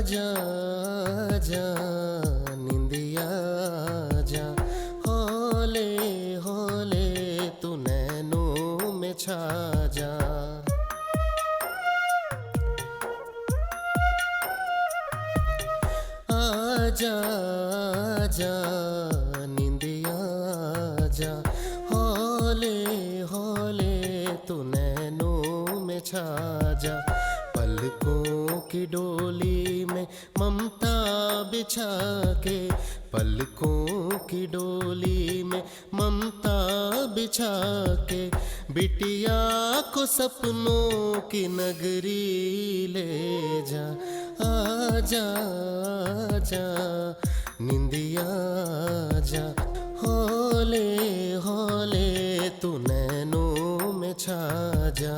जा जा निंदिया जा, हौले हौले तू नैनों में छा जा। आजा जा निंदिया जा, हौले हौले तू नैनों में छा जा। पलकों की डोली में ममता बिछा के, पलकों की डोली में ममता बिछा के, बिटिया को सपनों की नगरी ले जा। आजा जा निंदिया जा, हौले हौले तू नैनों में छा जा।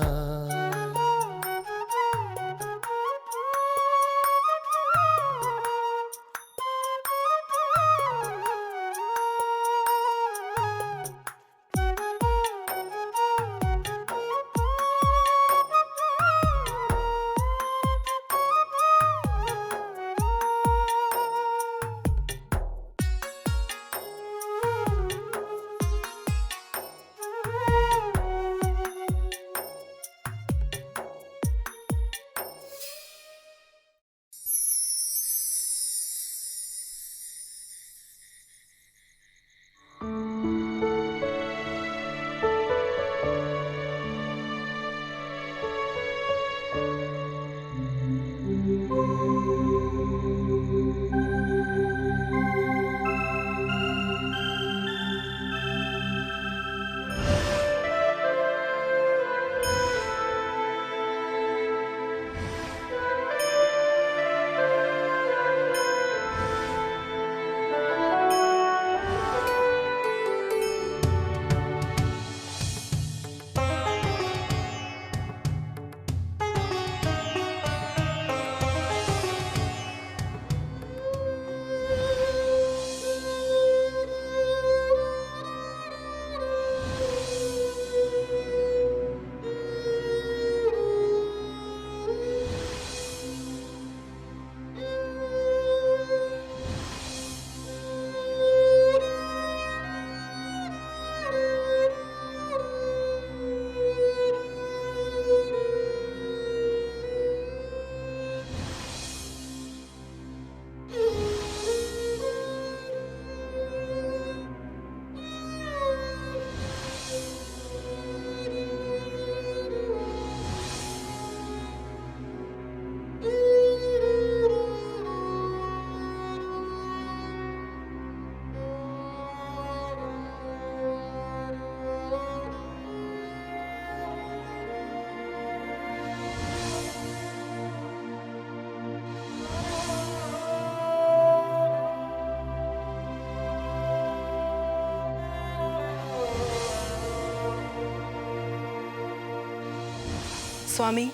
स्वामी,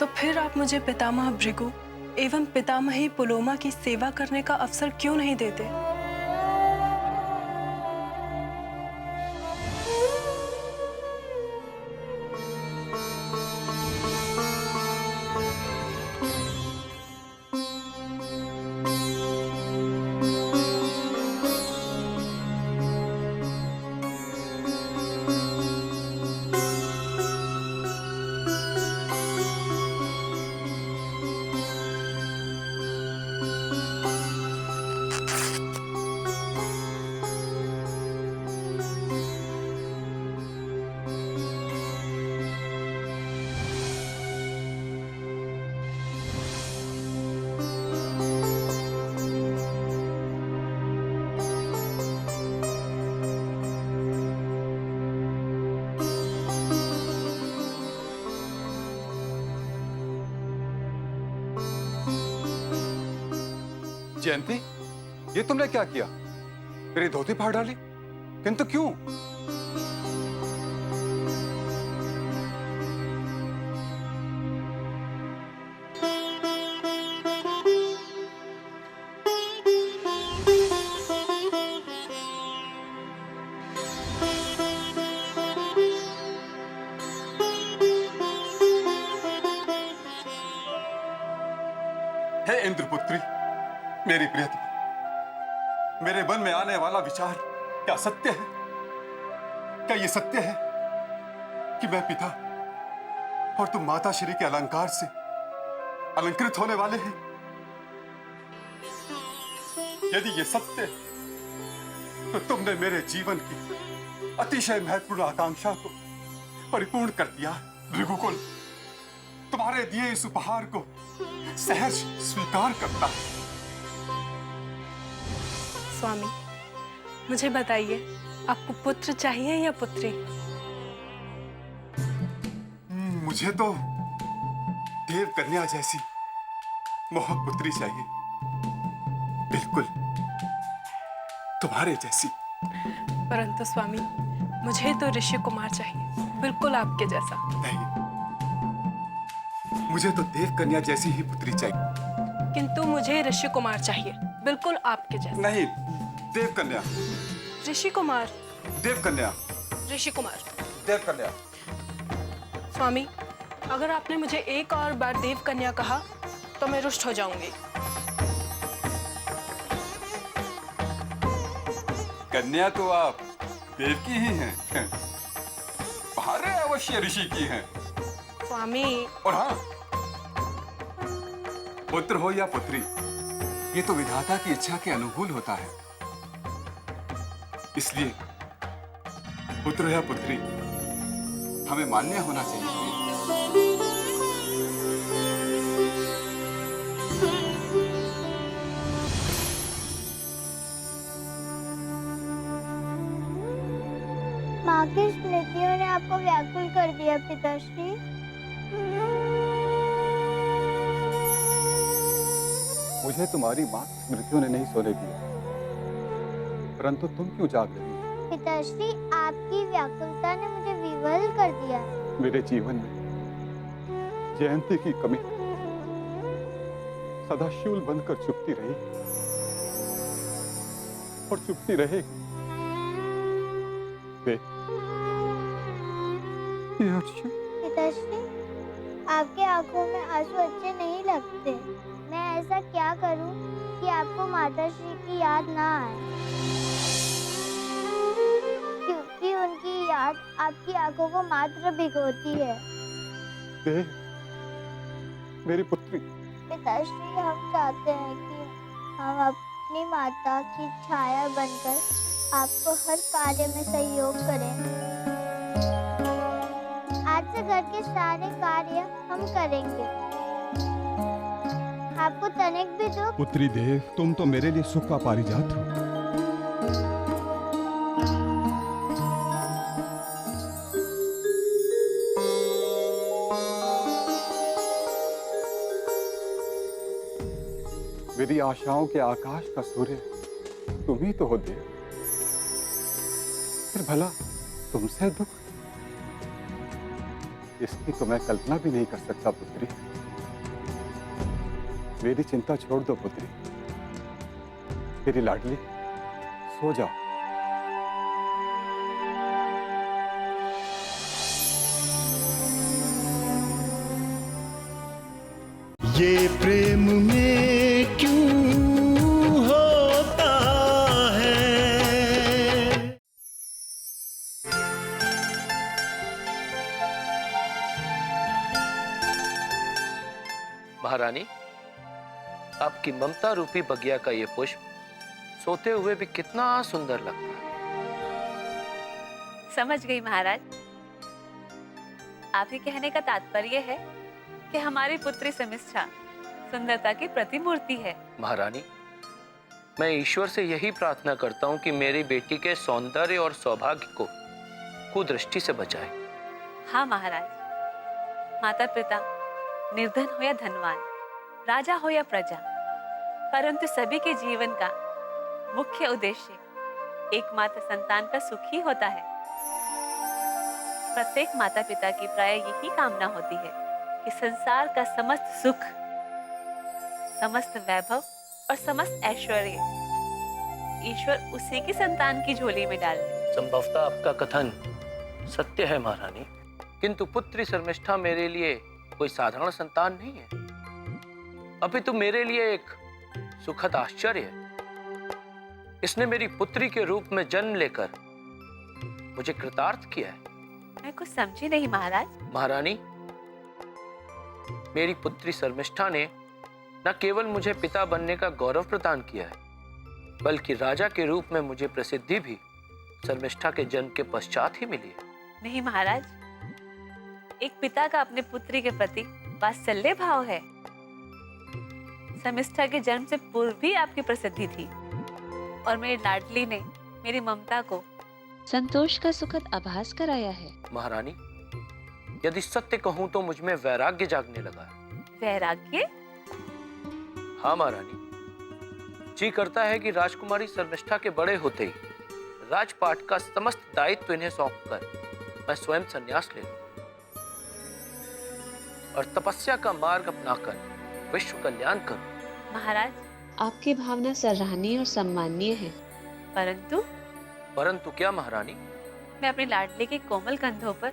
तो फिर आप मुझे पितामह भृगु एवं पितामही पुलोमा की सेवा करने का अवसर क्यों नहीं देते? जयंती, ये तुमने क्या किया? मेरी धोती फाड़ डाली, किंतु क्यों? मेरी प्रियतमा, मेरे मन में आने वाला विचार क्या सत्य है? क्या ये सत्य है कि मैं पिता और तुम माता श्री के अलंकार से अलंकृत होने वाले हैं? यदि ये सत्य है तो तुमने मेरे जीवन की अतिशय महत्वपूर्ण आकांक्षा को परिपूर्ण कर दिया। भृगुकुल तुम्हारे दिए इस उपहार को सहर्ष स्वीकार करता है। स्वामी, मुझे बताइए, आपको पुत्र चाहिए या पुत्री? मुझे तो देव कन्या जैसी मोहपुत्री चाहिए, बिल्कुल तुम्हारे जैसी। परंतु स्वामी, मुझे तो ऋषि कुमार चाहिए, बिल्कुल आपके जैसा। नहीं, मुझे तो देव कन्या जैसी ही पुत्री चाहिए। किंतु मुझे ऋषि कुमार चाहिए, बिल्कुल आपके जैसा। नहीं, देव कन्या। ऋषि कुमार। देव कन्या। ऋषि कुमार। देव कन्या। स्वामी, अगर आपने मुझे एक और बार देव कन्या कहा तो मैं रुष्ट हो जाऊंगी। कन्या तो आप देव की ही हैं, भार्य अवश्य ऋषि की हैं। स्वामी। और हाँ, पुत्र हो या पुत्री, ये तो विधाता की इच्छा के अनुकूल होता है। इसलिए पुत्र या पुत्री हमें मान्य होना चाहिए। माँ की स्मृतियों ने आपको व्याकुल कर दिया पिताश्री। मुझे तुम्हारी माँ की स्मृतियों ने नहीं सोने दिया, परंतु तुम क्यों जाग रही हो? पिताश्री, आपकी व्याकुलता ने मुझे विवल कर दिया। मेरे जीवन में जयंती की कमी सदा शूल बनकर चुपती रही और चुपती रहेगी। पिताश्री, आपके आंखों में आंसू अच्छे नहीं लगते। मैं ऐसा क्या करूं कि आपको माताश्री की याद ना आए? क्योंकि उनकी याद आपकी आंखों को मात्र भिगोती है। मेरी पुत्री। पिताश्री, हम चाहते हैं कि हम अपनी माता की छाया बनकर आपको हर कार्य में सहयोग करें। आज से घर के सारे कार्य हम करेंगे। आपको तनिक भी दुख? पुत्री देव, तुम तो मेरे लिए सुख का पारिजात हो। मेरी आशाओं के आकाश का सूर्य तुम ही तो हो देव। फिर भला तुमसे दुख, इसकी तो मैं कल्पना भी नहीं कर सकता पुत्री। मेरी चिंता छोड़ दो पुत्री, मेरी लाडली, सो जाओ। ये प्रेम में क्यों होता है? महारानी, आपकी ममता रूपी बगिया का ये पुष्प सोते हुए भी कितना सुंदर लगता है। समझ गई महाराज। आप ही कहने का तात्पर्य है कि हमारी पुत्री समिष्ठा सुंदरता की प्रतिमूर्ति है। महारानी, मैं ईश्वर से यही प्रार्थना करता हूँ कि मेरी बेटी के सौंदर्य और सौभाग्य को कुदृष्टि से बचाए। हाँ महाराज, माता पिता निर्धन हो या धनवान, राजा हो या प्रजा, परंतु सभी के जीवन का मुख्य उद्देश्य एकमात्र संतान का सुख ही होता है। प्रत्येक माता पिता की प्राय यही कामना होती है कि संसार का समस्त सुख, समस्त वैभव और समस्त ऐश्वर्य ईश्वर उसी की संतान की झोली में डाल दे। संभवतः आपका कथन सत्य है महारानी, किंतु पुत्री शर्मिष्ठा मेरे लिए कोई साधारण संतान नहीं है, अपितु मेरे लिए एक सुखद आश्चर्य है। इसने मेरी पुत्री के रूप में जन्म लेकर मुझे कृतार्थ किया है। मैं कुछ समझी नहीं महाराज। महारानी, मेरी पुत्री शर्मिष्ठा ने न केवल मुझे पिता बनने का गौरव प्रदान किया है, बल्कि राजा के रूप में मुझे प्रसिद्धि भी शर्मिष्ठा के जन्म के पश्चात ही मिली है। नहीं महाराज, एक पिता का अपने पुत्री के प्रति वात्सल्य भाव है। शर्मिष्ठा के जन्म से पूर्व भी आपकी प्रसिद्धि थी और मेरी लाडली ने मेरी ममता को संतोष का सुखद आभास कराया है। महारानी, यदि सत्य कहूं तो मुझ में वैराग्य जागने लगा है। वैराग्य? हाँ महारानी, जी करता है कि राजकुमारी शर्मिष्ठा के बड़े होते ही राजपाट का समस्त दायित्व इन्हें सौंपकर मैं स्वयं संन्यास ले लूं और तपस्या का मार्ग अपनाकर विश्व कल्याण करूं। महाराज, आपकी भावना सराहनीय और सम्माननीय है। परंतु क्या महारानी? मैं अपनी लाडली के कोमल कंधों पर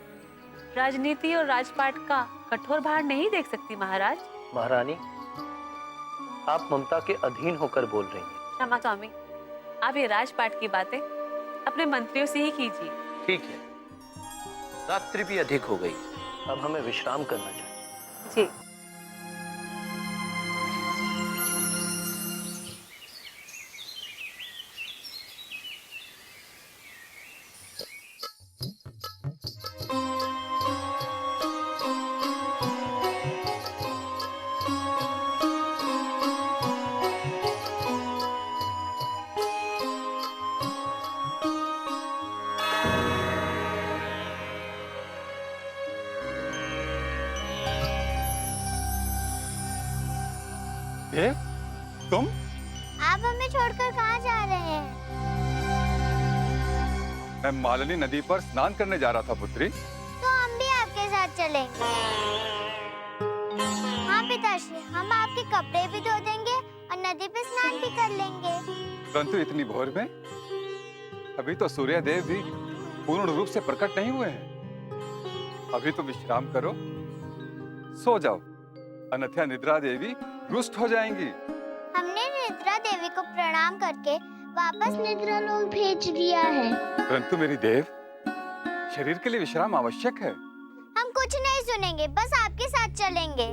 राजनीति और राजपाट का कठोर भार नहीं देख सकती महाराज। महारानी, आप ममता के अधीन होकर बोल रही हैं। क्षमा स्वामी, आप ये राजपाट की बातें अपने मंत्रियों से ही कीजिए। ठीक है, रात्रि भी अधिक हो गई, अब हमें विश्राम करना चाहिए। जी। देव, तुम? आप हमें छोड़कर कहाँ जा रहे हैं? मैं मालिनी नदी पर स्नान करने जा रहा था पुत्री। तो हम भी आपके साथ चलेंगे। हाँ पिताश्री, हम आपके कपड़े भी धो देंगे और नदी पे स्नान भी कर लेंगे। परंतु इतनी भोर में? अभी तो सूर्य देव भी पूर्ण रूप से प्रकट नहीं हुए हैं। अभी तो विश्राम करो, सो जाओ, अन्यथा निद्रा देवी रुष्ट हो जाएंगी। हमने निद्रा देवी को प्रणाम करके वापस निद्रा लोक भेज दिया है। परंतु मेरी देव, शरीर के लिए विश्राम आवश्यक है। हम कुछ नहीं सुनेंगे, बस आपके साथ चलेंगे।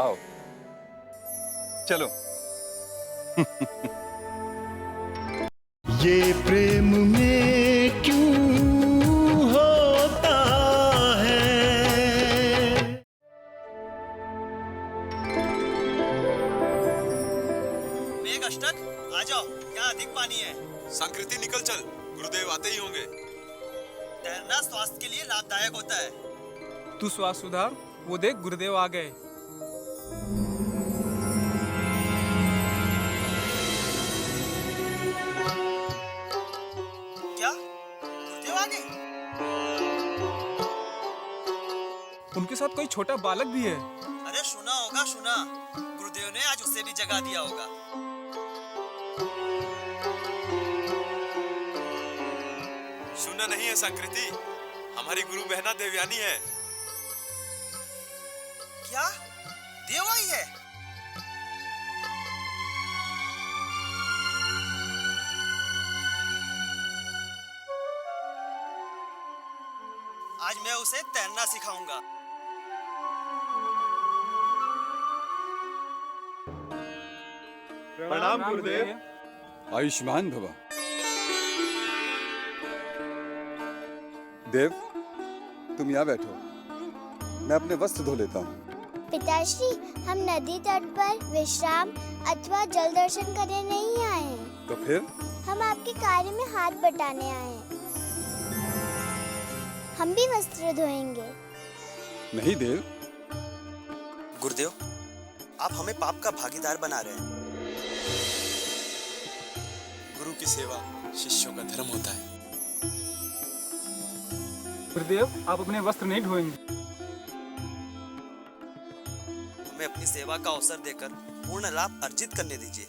आओ, चलो। ये प्रेम में क्यों होता है? मेघ अष्टक, आ जाओ, यहाँ अधिक पानी है। संकृति निकल चल, गुरुदेव आते ही होंगे। तैरना स्वास्थ्य के लिए लाभदायक होता है। तू श्वास सुधार, वो देख गुरुदेव आ गए। क्या गुरुदेव आ गए? उनके साथ कोई छोटा बालक भी है। अरे सुना होगा, सुना। गुरुदेव ने आज उसे भी जगा दिया होगा। सुना नहीं है संकृति, हमारी गुरु बहना देवयानी है। क्या देव आई है? आज मैं उसे तैरना सिखाऊंगा। प्रणाम गुरुदेव। आयुष्मान भव। देव, तुम यहाँ बैठो, मैं अपने वस्त्र धो लेता हूँ। पिताश्री, हम नदी तट पर विश्राम अथवा जल दर्शन करने नहीं आए हैं। तो फिर? हम आपके कार्य में हाथ बटाने आए हैं। हम भी वस्त्र धोएंगे। नहीं देव। गुरुदेव, आप हमें पाप का भागीदार बना रहे हैं। गुरु की सेवा शिष्यों का धर्म होता है। गुरुदेव, आप अपने वस्त्र नहीं धोएंगे। हमें अपनी सेवा का अवसर देकर पूर्ण लाभ अर्जित करने दीजिए।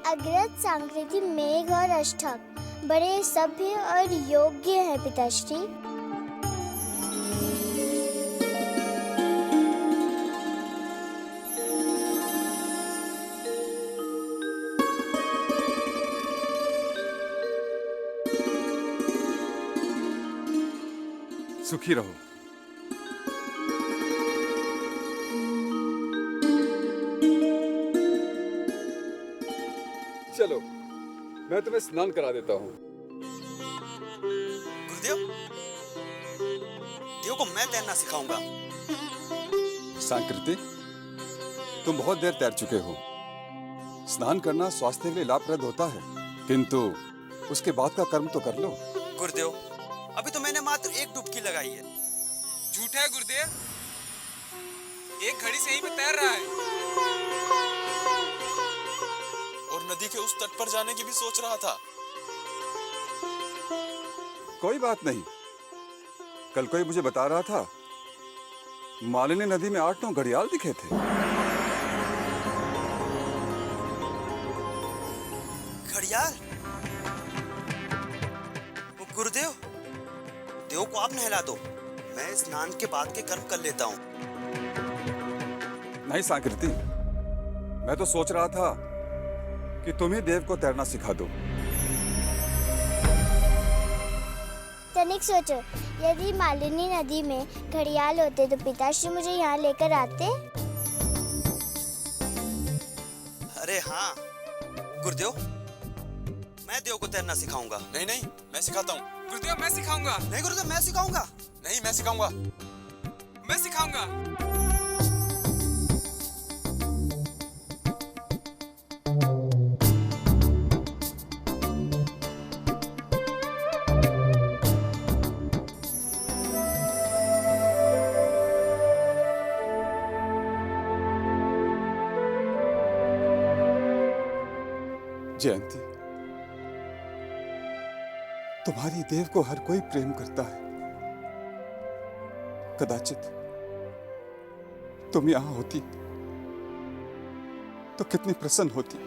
अग्रज संकृति मेघ और अष्टक बड़े सभ्य और योग्य है पिताश्री। सुखी रहो। चलो मैं तुम्हें स्नान करा देता हूँ। गुरुदेव, देव को मैं तैरना सिखाऊंगा। सांकृति, तुम बहुत देर तैर चुके हो। स्नान करना स्वास्थ्य के लिए लाभप्रद होता है, किंतु उसके बाद का कर्म तो कर लो। गुरुदेव, अभी तो मैंने मात्र एक डुबकी लगाई है। झूठ है गुरुदेव, एक घड़ी से ही में तैर रहा है। और नदी के उस तट पर जाने की भी सोच रहा था। कोई बात नहीं, कल कोई मुझे बता रहा था मालिनी नदी में 8-9 घड़ियाल दिखे थे। घड़ियाल? गुरुदेव, देव को आप नहला दो, मैं स्नान के बाद के कर्म कर लेता हूँ। नहीं सांकृति, मैं तो सोच रहा था कि तुम ही देव को तैरना सिखा दो। तनिक सोचो, यदि मालिनी नदी में घड़ियाल होते तो पिताश्री मुझे यहाँ लेकर आते। अरे हाँ गुरुदेव, मैं देव को तैरना सिखाऊंगा। नहीं नहीं, मैं सिखाता हूँ। गुरुदेव मैं सिखाऊंगा। नहीं गुरुदेव, मैं सिखाऊंगा। नहीं, मैं सिखाऊंगा। मैं सिखाऊंगा। जयंती, तुम्हारी देव को हर कोई प्रेम करता है। कदाचित तुम यहां होती तो कितनी प्रसन्न होती।